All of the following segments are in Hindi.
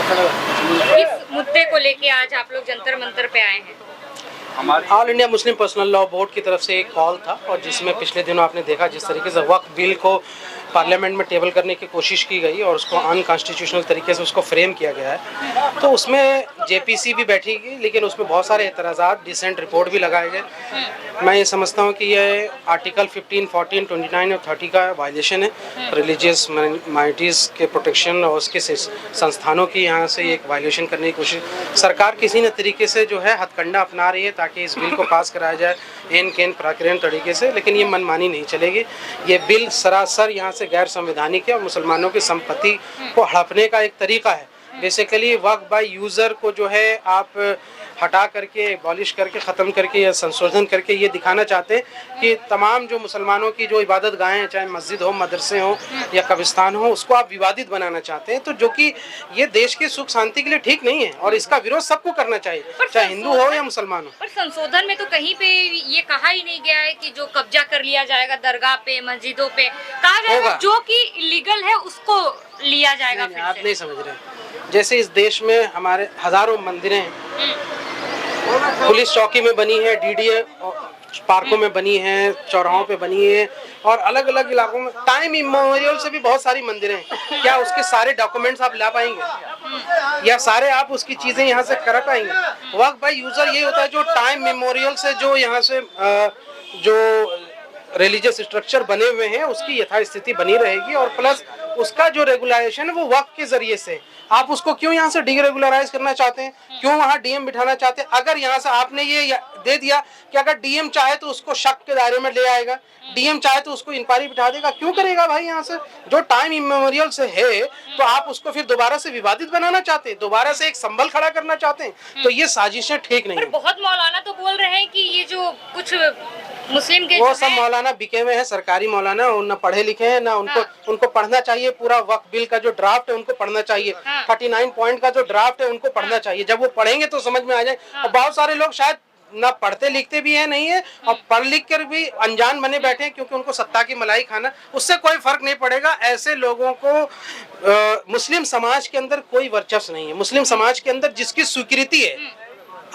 किस मुद्दे को लेके आज आप लोग जंतर मंतर पे आए हैं? All India Muslim personal law board की तरफ से एक कॉल था और जिसमें पिछले दिनों आपने देखा जिस तरीके से वक्फ बिल को पार्लियामेंट में टेबल करने की कोशिश की गई और उसको अनकॉन्स्टिट्यूशनल तरीके से उसको फ्रेम किया गया है, तो उसमें जेपीसी भी बैठेगी, लेकिन उसमें बहुत सारे एतराज़ात, डिसेंट रिपोर्ट भी लगाए गए। मैं ये समझता हूँ कि ये आर्टिकल 15, 14, 29 और 30 का वायलेशन है। रिलीजियस माइनॉरिटीज़ के प्रोटेक्शन और उसके संस्थानों की यहाँ से एक वायलेशन करने की कोशिश सरकार किसी न तरीके से जो है हथकंडा अपना रही है ताकि इस बिल को पास कराया जाए एन केन प्राकृतिक तरीके से, लेकिन ये मनमानी नहीं चलेगी। ये बिल सरासर यहाँ से गैर संवैधानिक है और मुसलमानों की संपत्ति को हड़पने का एक तरीका है। बेसिकली वक्फ बाय यूज़र को जो है आप हटा करके, एबॉलिश करके, ख़त्म करके या संशोधन करके ये दिखाना चाहते हैं कि तमाम जो मुसलमानों की जो इबादत गाहें हैं, चाहे मस्जिद हो, मदरसे हो या कब्रिस्तान हो, उसको आप विवादित बनाना चाहते हैं, तो जो कि ये देश की सुख शांति के लिए ठीक नहीं है और इसका विरोध सबको करना चाहिए, चाहे हिंदू हो या मुसलमान हो। पर संशोधन में तो कहीं पे ये कहा ही नहीं गया है कि जो कब्जा कर लिया जाएगा दरगाह पे, मस्जिदों पे, कहा जाएगा जो कि इलीगल है उसको लिया जाएगा। नहीं, आप नहीं समझ रहे। जैसे इस देश में हमारे हजारों मंदिरें पुलिस चौकी में बनी है, डीडीए पार्कों में बनी है, चौराहों पे बनी है और अलग अलग इलाकों में टाइम इमेमोरियल से भी बहुत सारी मंदिरें हैं। क्या उसके सारे डॉक्यूमेंट्स आप ला पाएंगे या सारे आप उसकी चीजें यहाँ से कर पाएंगे? वक्फ बाय यूजर ये होता है जो टाइम मेमोरियल से जो यहाँ से जो रिलीजियस स्ट्रक्चर बने हुए हैं उसकी यथास्थिति बनी रहेगी और प्लस उसका जो रेगुलेशन है वो वक्फ के जरिए से। आप उसको क्यों यहाँ से डीरेगुलराइज करना चाहते हैं? क्यों वहाँ डीएम बिठाना चाहते हैं? अगर यहाँ से आपने ये दे दिया कि अगर डीएम चाहे तो उसको शक के दायरे में ले आएगा, डीएम चाहे तो उसको इंक्वायरी बिठा देगा, क्यों करेगा भाई? यहाँ से जो टाइम इमेमोरियल से है तो आप उसको फिर दोबारा से विवादित बनाना चाहते हैं, दोबारा से एक संबल खड़ा करना चाहते हैं, तो ये साजिशें ठीक नहीं है। बहुत मौलाना तो बोल रहे हैं कि ये जो कुछ मुस्लिम के वो सब मौलाना बिके हुए हैं, सरकारी मौलाना, न पढ़े लिखे हैं, ना उनको पढ़ना चाहिए। पूरा वक्फ बिल का जो ड्राफ्ट है उनको पढ़ना चाहिए। 39 पॉइंट का जो ड्राफ्ट है उनको पढ़ना चाहिए। जब वो पढ़ेंगे तो समझ में आ जाए। और बहुत सारे लोग शायद ना पढ़ते लिखते भी है नहीं है और पढ़ लिख कर भी अनजान बने बैठे हैं क्योंकि उनको सत्ता की मलाई खाना, उससे कोई फर्क नहीं पड़ेगा। ऐसे लोगों को मुस्लिम समाज के अंदर कोई वर्चस्व नहीं है। मुस्लिम समाज के अंदर जिसकी स्वीकृति है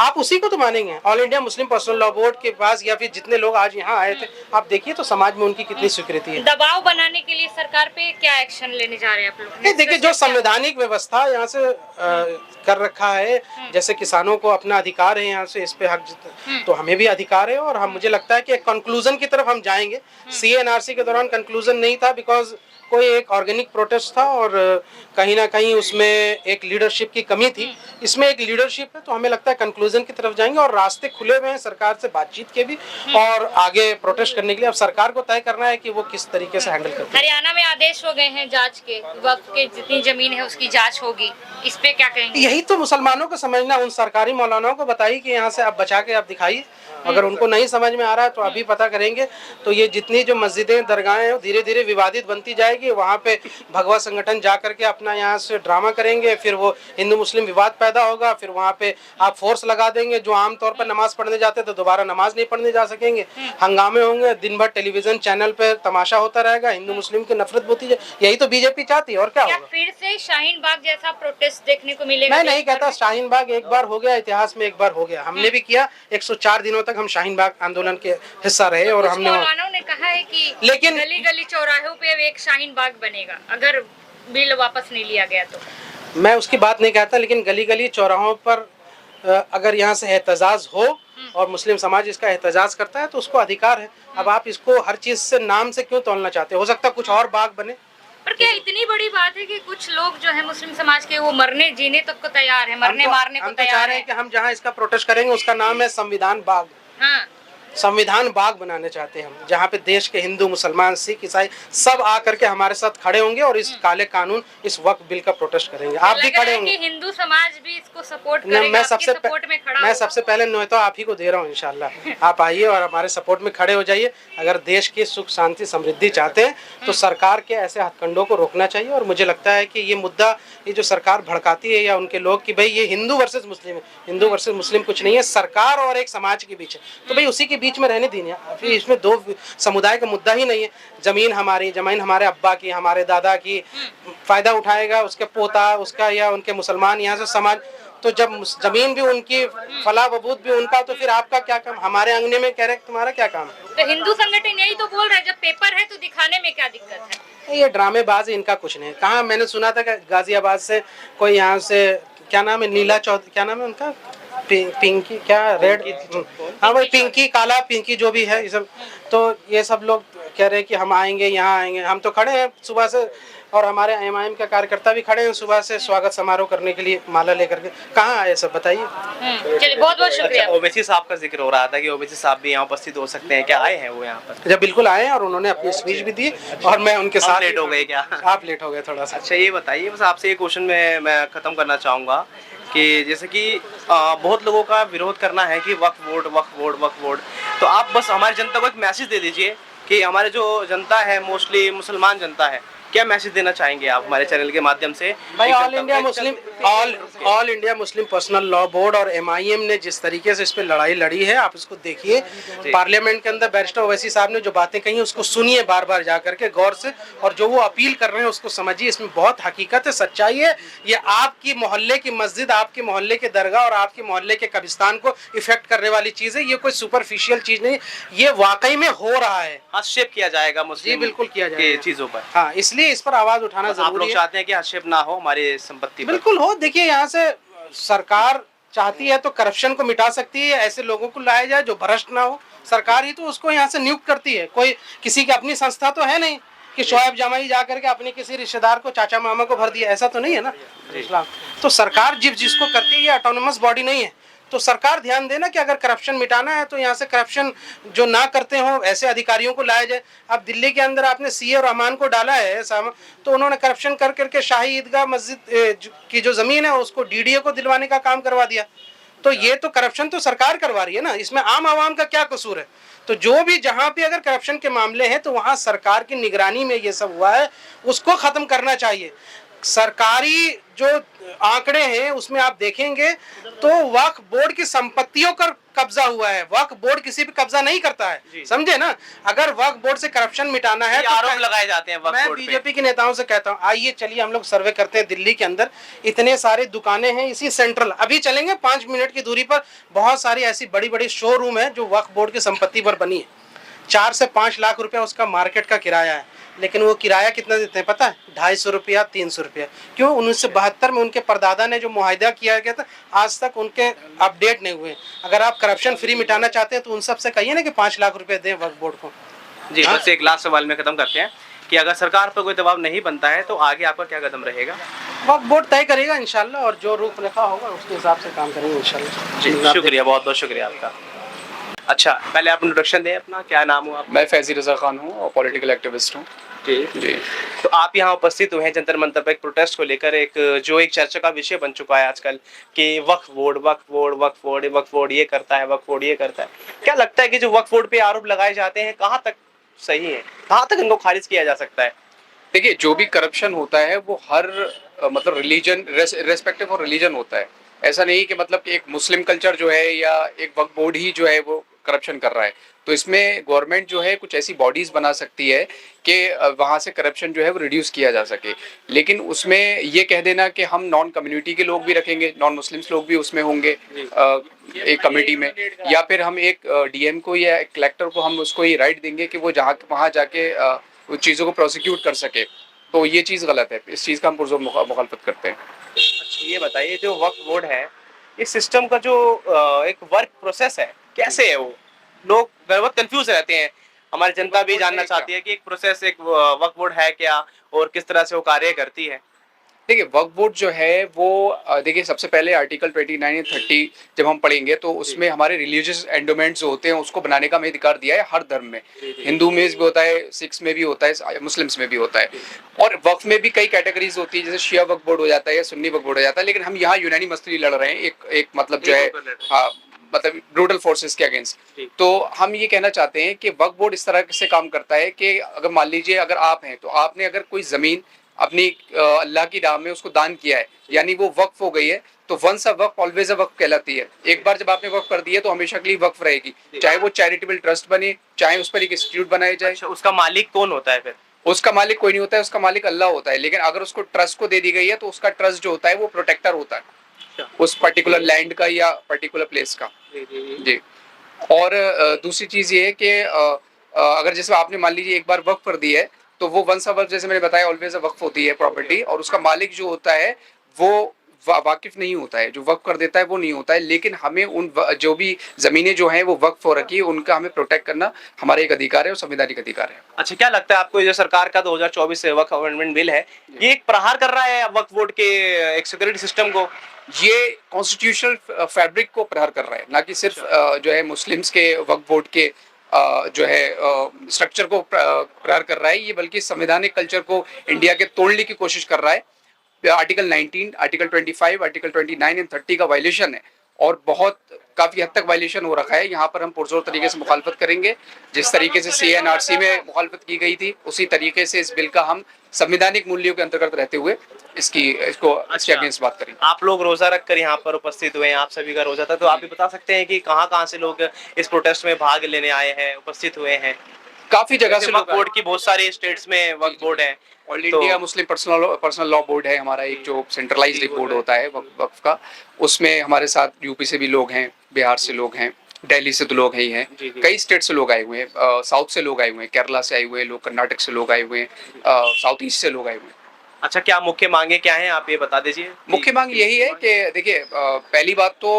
आप उसी को तो मानेंगे। All India Muslim personal law board के पास या फिर जितने लोग आज यहाँ आए थे, आप देखिए तो समाज में उनकी कितनी स्वीकृति है। दबाव बनाने के लिए सरकार पे क्या एक्शन लेने जा रहे हैं आप लोग? देखिए जो संवैधानिक व्यवस्था यहाँ से कर रखा है, जैसे किसानों को अपना अधिकार है यहाँ से इस पे हक, तो हमें भी अधिकार है और हम मुझे लगता है कि एक कंक्लूजन की तरफ हम जाएंगे। सीएनआरसी के दौरान कंक्लूजन नहीं था बिकॉज कोई एक ऑर्गेनिक प्रोटेस्ट था और कहीं ना कहीं उसमें एक लीडरशिप की कमी थी। इसमें एक लीडरशिप है तो हमें लगता है कंक्लूजन की तरफ जाएंगे और रास्ते खुले हुए हैं सरकार से बातचीत के भी और आगे प्रोटेस्ट करने के लिए। अब सरकार को तय करना है कि वो किस तरीके से हैंडल करती है। हरियाणा में आदेश हो गए हैं जांच के, वक्फ के जितनी जमीन है उसकी जांच होगी, इस पे क्या कहेंगे? यही तो मुसलमानों को समझना, उन सरकारी मौलानाओं को बताइए कि यहाँ से आप बचा के आप दिखाइए। अगर उनको नहीं समझ में आ रहा है तो अभी पता करेंगे। तो ये जितनी जो मस्जिदें, दरगाहें हैं धीरे धीरे विवादित बनती जाएगी। वहाँ पे भगवा संगठन जा करके अपना यहाँ से ड्रामा करेंगे, फिर वो हिंदू मुस्लिम विवाद पैदा होगा, फिर वहाँ पे आप फोर्स लगा देंगे। जो आमतौर पर नमाज पढ़ने जाते तो दोबारा नमाज नहीं पढ़ने जा सकेंगे, हंगामे होंगे, दिन भर टेलीविजन चैनल पे तमाशा होता रहेगा, हिंदू मुस्लिम की नफरत होती जाए। यही तो बीजेपी चाहती है और क्या होगा? फिर से शाहीन बाग जैसा प्रोटेस्ट देखने को मिलेगा? मैं नहीं कहता। शाहीन बाग एक बार हो गया, इतिहास में एक बार हो गया, हमने भी किया। 104 दिनों तक हम शाहीन बाग आंदोलन के हिस्सा रहे और हमने ने कहा है कि लेकिन गली गली चौराहों पे एक शाहीन बाग बनेगा अगर बिल वापस नहीं लिया गया तो। मैं उसकी बात नहीं कहता, लेकिन गली गली चौराहों पर अगर यहाँ से एहतजाज हो और मुस्लिम समाज इसका एहतजाज करता है तो उसको अधिकार है। अब आप इसको हर चीज से नाम से क्यों तोलना चाहते? हो सकता है कुछ और बाग बने। पर क्या इतनी बड़ी बात है कि कुछ लोग जो है मुस्लिम समाज के वो मरने जीने तक को तैयार है, मरने मारने को तैयार है। कि हम जहाँ इसका प्रोटेस्ट करेंगे उसका नाम है संविधान बाग। हाँ, संविधान बाग बनाने चाहते हैं हम, जहाँ पे देश के हिंदू, मुसलमान, सिख, ईसाई सब आ करके हमारे साथ खड़े होंगे और इस काले कानून, इस वक्फ बिल का प्रोटेस्ट करेंगे। आप भी खड़े होंगे? हिंदू समाज भी इसको सपोर्ट करेगा। मैं सबसे पहले न्योता आप ही को दे रहा हूँ। इंशाल्लाह आप आइए और हमारे सपोर्ट में खड़े हो जाइए। अगर देश की सुख शांति समृद्धि चाहते हैं तो सरकार के ऐसे हथकंडों को रोकना चाहिए। और मुझे लगता है कि ये मुद्दा, ये जो सरकार भड़काती है या उनके लोग कि भाई ये हिंदू वर्सेस मुस्लिम है, हिंदू वर्सेस मुस्लिम कुछ नहीं है, सरकार और एक समाज के बीच है, तो भाई उसी के बीच में रहने दीजिए। फिर इसमें दो समुदाय का मुद्दा ही नहीं है। जमीन हमारी, जमीन हमारे अब्बा की, हमारे दादा की, फायदा उठाएगा उसके पोता उसका या उनके मुसलमान यहाँ से समाज। तो जब जमीन भी उनकी, फला बबूत भी उनका, तो फिर आपका क्या काम? हमारे अंगने में कह रहे तुम्हारा क्या काम है? तो हिंदू संगठन यही तो बोल रहे हैं, जब पेपर है तो दिखाने में क्या दिक्कत है? ये ड्रामेबाज है, इनका कुछ नहीं। कहाँ मैंने सुना था कि गाजियाबाद से कोई यहाँ से, क्या नाम है, नीला चौधरी, क्या नाम है उनका, पिंकी, क्या रेड, हाँ वही पिंकी, काला पिंकी जो भी है ये सब। तो ये सब लोग कह रहे हैं कि हम आएंगे, यहाँ आएंगे। हम तो खड़े हैं सुबह से, और हमारे एमआईएम के कार्यकर्ता भी खड़े हैं सुबह से स्वागत समारोह करने के लिए माला लेकर के। कहाँ आए सब बताइए? चलिए, बहुत बहुत शुक्रिया। अच्छा, ओवैसी साहब का जिक्र हो रहा था कि ओवैसी साहब भी यहाँ उपस्थित हो सकते हैं, क्या आए हैं वो यहाँ पर? जब बिल्कुल आए और उन्होंने अपनी स्पीच भी दी और मैं उनके साथ। लेट हो गए क्या? आप लेट हो गए थोड़ा सा। अच्छा, ये बताइए, बस आपसे ये क्वेश्चन में मैं ख़त्म करना चाहूँगा कि जैसे कि बहुत लोगों का विरोध करना है कि वक्फ बोर्ड, वक्फ बोर्ड, वक्फ बोर्ड। तो आप बस हमारी जनता को एक मैसेज दे दीजिए कि हमारे जो जनता है, मोस्टली मुसलमान जनता है, क्या मैसेज देना चाहेंगे आप हमारे चैनल के माध्यम से? भाई all India Muslim personal law board और एमआईएम ने जिस तरीके से इस पे लड़ाई लड़ी है, आप इसको देखिए। पार्लियामेंट के अंदर बैरिस्टर ओवैसी साहब ने जो बातें कही उसको सुनिए बार बार जा करके गौर से, और जो वो अपील कर रहे हैं उसको समझिए। इसमें बहुत हकीकत है, सच्चाई है। ये आपकी मोहल्ले की मस्जिद, आपके मोहल्ले के दरगाह और आपके मोहल्ले के कब्रिस्तान को इफेक्ट करने वाली चीज है। ये कोई सुपरफिशियल चीज नहीं, ये वाकई में हो रहा है। हस्तक्षेप किया जाएगा मुस्लिम, बिल्कुल किया जाएगा चीजों पर। हाँ, इसलिए इस पर आवाज उठाना जरूरी है। आप लोग चाहते हैं कि हस्तक्षेप ना हो हमारी संपत्ति पर? बिल्कुल हो। देखिए, यहाँ से सरकार चाहती है तो करप्शन को मिटा सकती है, ऐसे लोगों को लाया जाए जो भ्रष्ट ना हो। सरकार ही तो उसको यहाँ से नियुक्त करती है, कोई किसी की अपनी संस्था तो है नहीं कि शोएब जमाई जा करके अपने किसी रिश्तेदार को, चाचा मामा को भर दिया, ऐसा तो नहीं है ना इस्लाम। तो सरकार जिसको करती है, ये ऑटोनोमस बॉडी नहीं है। तो सरकार ध्यान देना कि अगर करप्शन मिटाना है तो यहाँ से करप्शन जो ना करते हो ऐसे अधिकारियों को लाया जाए। अब दिल्ली के अंदर आपने सीए और रहमान को डाला है, तो उन्होंने करप्शन कर करके शाही ईदगाह मस्जिद की जो जमीन है उसको डीडीए को दिलवाने का काम करवा दिया। तो ये तो करप्शन तो सरकार करवा रही है ना, इसमें आम आवाम का क्या कसूर है? तो जो भी जहाँ पे अगर करप्शन के मामले हैं तो वहाँ सरकार की निगरानी में ये सब हुआ है, उसको खत्म करना चाहिए। सरकारी जो आंकड़े हैं उसमें आप देखेंगे तो वक्फ बोर्ड की संपत्तियों पर कब्जा हुआ है। वक्फ बोर्ड किसी पे कब्जा नहीं करता है, समझे ना। अगर वक्फ बोर्ड से करप्शन मिटाना है तो आरोप लगाए जाते हैं वक्फ बोर्ड पे। मैं बीजेपी के नेताओं से कहता हूँ, आइए चलिए हम लोग सर्वे करते हैं। दिल्ली के अंदर इतने सारे दुकानें हैं, इसी सेंट्रल अभी चलेंगे 5 मिनट की दूरी पर बहुत सारी ऐसी बड़ी बड़ी शोरूम है जो वक्फ बोर्ड की संपत्ति पर बनी है। 4 से 5 लाख रुपया उसका मार्केट का किराया है, लेकिन वो किराया कितना देते हैं पता है? 250 रुपया, 300 रुपया। क्यों? 1972 में उनके परदादा ने जो मुआहिदा किया गया था, आज तक उनके अपडेट नहीं हुए। अगर आप करप्शन फ्री मिटाना चाहते हैं तो उन सब से कहिए ना कि 5 लाख रुपए दें वक्फ बोर्ड को। जी, बस एक लास्ट सवाल में खत्म करते हैं कि अगर सरकार पर कोई दबाव नहीं बनता है तो आगे आपका क्या कदम रहेगा? वक्फ बोर्ड तय करेगा इंशाल्लाह, और जो रूपरेखा होगा उसके हिसाब से काम करेंगे इंशाल्लाह। जी, शुक्रिया, बहुत बहुत शुक्रिया आपका। अच्छा, पहले आप इंट्रोडक्शन दें अपना, क्या नाम हो आप? मैं फैजी रज़ा खान हूँ और पॉलिटिकल एक्टिविस्ट हूँ। जी। तो आप यहाँ उपस्थित हुए हैं जंतर मंतर पर एक प्रोटेस्ट को लेकर, एक चर्चा का विषय बन चुका है आजकल कि वक्फ बोर्ड, वक्फ बोर्ड, वक्फ बोर्ड, वक्फ बोर्ड ये करता है, वक्फ बोर्ड ये करता है। क्या लगता है कि जो वक्फ बोर्ड पे आरोप लगाए जाते हैं कहाँ तक सही है, कहाँ तक इनको खारिज किया जा सकता है? देखिए, जो भी करप्शन होता है वो हर मतलब रिलीजन, रेस्पेक्टिव ऑफ रिलीजन होता है। ऐसा नहीं कि मतलब कि एक मुस्लिम कल्चर जो है या एक वक्फ बोर्ड ही जो है वो करप्शन कर रहा है। तो इसमें गवर्नमेंट जो है कुछ ऐसी बॉडीज बना सकती है कि वहाँ से करप्शन जो है वो रिड्यूस किया जा सके। लेकिन उसमें ये कह देना कि हम नॉन कम्युनिटी के लोग भी रखेंगे, नॉन मुस्लिम्स लोग भी उसमें होंगे एक कमेटी में, या फिर हम एक डीएम को या एक कलेक्टर को हम उसको ये राइट देंगे कि वो वहाँ जाके उस चीज़ों को प्रोसिक्यूट कर सके, तो ये चीज़ गलत है। इस चीज़ का हम पुरजोर मुखालफत करते हैं। अच्छा, ये बताइए, जो वक्फ बोर्ड है, इस सिस्टम का जो एक वर्क प्रोसेस है, कैसे है वो? लोग बहुत कंफ्यूज रहते हैं, हमारी जनता भी जानना चाहती है कि एक प्रोसेस, एक वक्फ बोर्ड है क्या और किस तरह से वो कार्य करती है। देखिए, वक्फ बोर्ड जो है वो देखिए, सबसे पहले आर्टिकल 29 या 30 जब हम पढ़ेंगे तो उसमें हमारे रिलीजियस एंडोमेंट्स जो होते हैं उसको बनाने का हमें अधिकार दिया है हर धर्म में। हिंदू में भी होता है, सिख्स में भी होता है, मुस्लिम्स में भी होता है। और वक्फ में भी कई कैटेगरीज होती है, जैसे शिया वक्फ बोर्ड हो जाता है या सुन्नी वक्फ बोर्ड हो जाता है। लेकिन हम यहाँ यूनानिमसली लड़ रहे हैं एक मतलब जो है, हाँ, मतलब ब्रूटल फोर्सेस के अगेंस्ट। तो हम ये कहना चाहते हैं कि वक्फ बोर्ड इस तरह से काम करता है कि अगर मान लीजिए अगर आप हैं तो आपने अगर कोई ज़मीन अपनी अल्लाह की राह में उसको दान किया है, यानी वो वक्फ हो गई है, तो once a Waqf always a वक्फ कहलाती है। एक बार जब आपने वक्फ कर दिया तो हमेशा के लिए वक्फ रहेगी, चाहे वो चैरिटेबल ट्रस्ट बने, चाहे उस पर एक इंस्टीट्यूट बनाया जाए। अच्छा, उसका मालिक कौन होता है फिर? उसका मालिक कोई नहीं होता है, उसका मालिक अल्लाह होता है। लेकिन अगर उसको ट्रस्ट को दे दी गई है तो उसका ट्रस्ट जो होता है वो प्रोटेक्टर होता है उस पर्टिकुलर लैंड का या पर्टिकुलर प्लेस का। जी। और दूसरी चीज ये है कि अगर जैसे आपने मान लीजिए एक बार वक्फ कर दी है तो वो वंस अ वक्फ, जैसे मैंने बताया, ऑलवेज अ वक्फ होती है प्रॉपर्टी, और उसका मालिक जो होता है वो वाकिफ नहीं होता है, जो वक्फ कर देता है वो नहीं होता है। लेकिन हमें जो भी जमीनें जो हैं वो वक्फ हो रखी है उनका हमें प्रोटेक्ट करना हमारा एक अधिकार है और संवैधानिक अधिकार है। अच्छा, क्या लगता है आपको, ये जो सरकार का 2024 से वक्फ अमेंडमेंट बिल है, ये एक प्रहार कर रहा है वक्फ बोर्ड के एक सिक्योरिटी सिस्टम को? ये कॉन्स्टिट्यूशनल फैब्रिक को प्रहार कर रहा है, ना कि सिर्फ जो है मुस्लिम्स के वक्फ बोर्ड के जो है स्ट्रक्चर को प्रहार कर रहा है, ये बल्कि संवैधानिक कल्चर को इंडिया के तोड़ने की कोशिश कर रहा है। आर्टिकल 19, आर्टिकल 25, आर्टिकल 29 एंड 30 का वायलेशन है, और बहुत काफ़ी हद तक वायलेशन हो रखा है। यहाँ पर हम पुरजोर तरीके से मुखालफत करेंगे। जिस तरीके से CNRC में मुखालफत की गई थी उसी तरीके से इस बिल का हम संवैधानिक मूल्यों के अंतर्गत रहते हुए इसको अगेंस्ट बात करेंगे। आप लोग रोजा रखकर यहाँ पर उपस्थित हुए हैं, आप सभी का रोजा था, तो आप भी बता सकते हैं कि कहाँ से लोग इस प्रोटेस्ट में भाग लेने आए हैं, उपस्थित हुए हैं? काफ़ी जगह से वक्फ बोर्ड की बहुत सारे स्टेट्स में वक्फ बोर्ड है। All India Muslim personal law board है हमारा, एक जो सेंट्रलाइज्ड एक बोर्ड होता है वक्फ का। उसमें हमारे साथ यूपी से भी लोग हैं, बिहार से लोग हैं, दिल्ली से तो लोग ही हैं, कई स्टेट से लोग आए हुए हैं, साउथ से लोग आए हुए हैं, केरला से आए हुए हैं लोग, कर्नाटक से लोग आए हुए हैं, साउथ ईस्ट से लोग आए हुए हैं। अच्छा, क्या मुख्य मांगे क्या हैं, आप ये बता दीजिए। मुख्य मांग यही है कि देखिए, पहली बात तो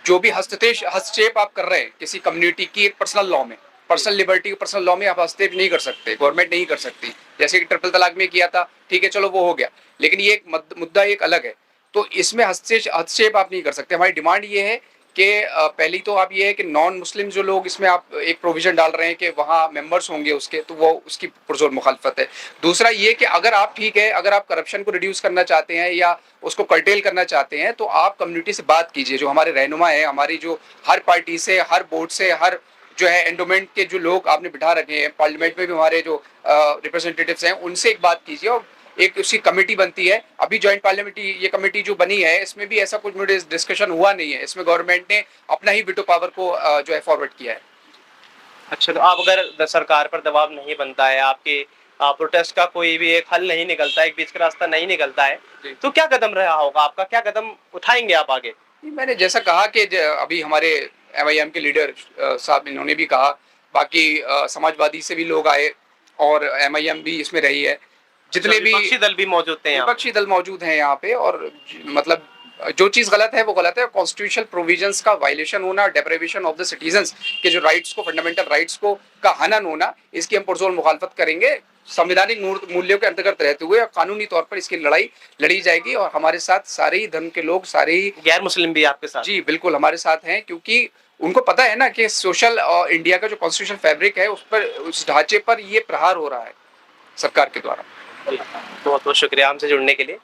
जो भी हस्तक्षेप आप कर रहे हैं किसी कम्युनिटी की एक पर्सनल लॉ में, पर्सनल लिबर्टी, पर्सनल लॉ में आप हस्तक्षेप नहीं कर सकते, गवर्नमेंट नहीं कर सकती। जैसे कि ट्रिपल तलाक में किया था, ठीक है, चलो वो हो गया, लेकिन ये एक मुद्दा एक अलग है, तो इसमें हस्तक्षेप आप नहीं कर सकते। हमारी डिमांड ये है कि पहली तो आप ये है कि नॉन मुस्लिम जो लोग, इसमें आप एक प्रोविजन डाल रहे हैं कि वहाँ मेंबर्स होंगे उसके, तो वो उसकी पुरजोर मुखालफत है। दूसरा ये कि अगर आप, ठीक है, अगर आप करप्शन को रिड्यूस करना चाहते हैं या उसको कर्टेल करना चाहते हैं तो आप कम्युनिटी से बात कीजिए। जो हमारे रहनुमा है, हमारी जो हर पार्टी से, हर बोर्ड से, हर जो है एंडोमेंट के जो लोग आपने बिठा रखे हैं, पार्लियामेंट में भी हमारे जो रिप्रेजेंटेटिव्स हैं, उनसे एक बात कीजिए, और एक उसकी कमेटी बनती है। अभी जॉइंट पार्लियामेंट्री ये कमेटी जो बनी है, इसमें भी ऐसा कुछ डिस्कशन हुआ नहीं है, इसमें गवर्नमेंट ने अपना ही वीटो पावर को जो है फॉरवर्ड किया है। अच्छा, तो आप अगर सरकार पर दबाव नहीं बनता है, आपके प्रोटेस्ट का कोई भी एक हल नहीं निकलता है, एक बीच का रास्ता नहीं निकलता है, तो क्या कदम रहा होगा आपका, क्या कदम उठाएंगे आप आगे? मैंने जैसा कहा कि अभी हमारे MIM के लीडर साहब, इन्होंने भी कहा, बाकी समाजवादी से भी लोग आए और MIM भी इसमें रही है, जितने भी विपक्षी दल भी मौजूद थे, विपक्षी दल मौजूद हैं यहाँ पे। और मतलब जो चीज़ गलत है वो गलत है। कॉन्स्टिट्यूशनल प्रोविजंस का वायलेशन होना, डेप्रिवेशन ऑफ द सिटीजन्स के जो राइट्स को, फंडामेंटल राइट्स को का हनन होना, इसकी हम पुरजोर मुखालफत करेंगे। संवैधानिक मूल्यों के अंतर्गत रहते हुए कानूनी तौर पर इसकी लड़ाई लड़ी जाएगी, और हमारे साथ सारे ही धर्म के लोग, सारे ही गैर मुस्लिम भी आपके साथ? जी बिल्कुल हमारे साथ हैं, क्योंकि उनको पता है ना कि सोशल और इंडिया का जो कॉन्स्टिट्यूशन फैब्रिक है उस पर, उस ढांचे पर ये प्रहार हो रहा है सरकार के द्वारा। बहुत बहुत शुक्रिया हमसे जुड़ने के लिए।